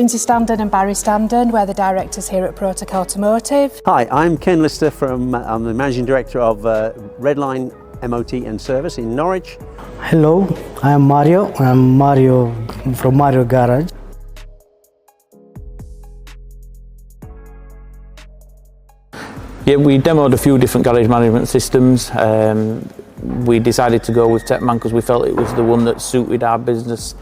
Lindsay Standen and Barry Standen. We're the directors here at Pro-Tech Automotive. Hi, I'm Ken Lister I'm the Managing Director of Redline MOT Service in Norwich. Hello, I'm Mario. I'm Mario from Mario Garage. Yeah, we demoed a few different garage management systems. We decided to go with TechMan because we felt it was the one that suited our business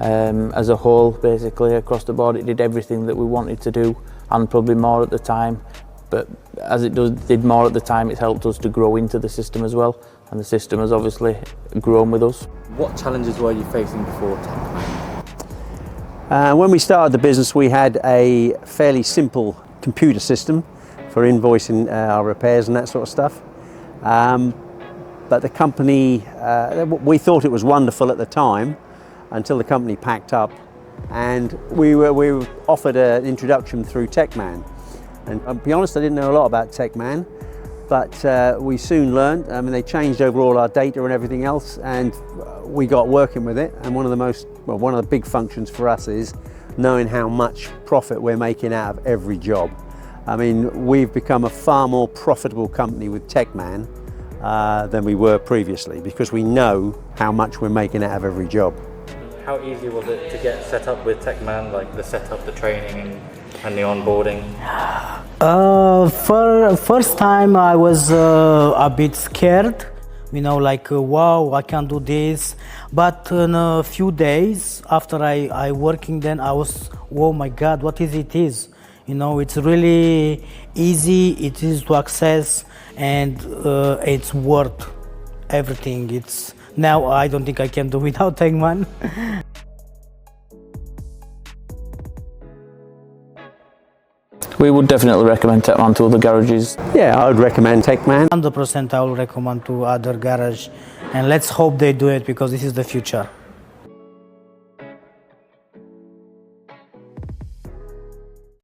as a whole, basically across the board. It did everything that we wanted to do and probably more at the time. But as it did more at the time, it's helped us to grow into the system as well. And the system has obviously grown with us. What challenges were you facing before TechMan? When we started the business, we had a fairly simple computer system for invoicing our repairs and that sort of stuff. But the company, we thought it was wonderful at the time until the company packed up, and we were offered an introduction through TechMan. And I'll be honest, I didn't know a lot about TechMan, but we soon learned. I mean, they changed over all our data and everything else, and we got working with it. And one of the big functions for us is knowing how much profit we're making out of every job. I mean, we've become a far more profitable company with TechMan than we were previously, because we know how much we're making out of every job. How easy was it to get set up with TechMan, like the setup, the training and the onboarding? For first time I was a bit scared, you know, like wow, I can't do this. But in a few days after I working, then I was, oh my God, what it is? You know, it's really easy, it is to access, and it's worth everything. It's now I don't think I can do without TechMan. We would definitely recommend TechMan to other garages. Yeah, I would recommend TechMan. 100% I will recommend to other garage, and let's hope they do it, because this is the future.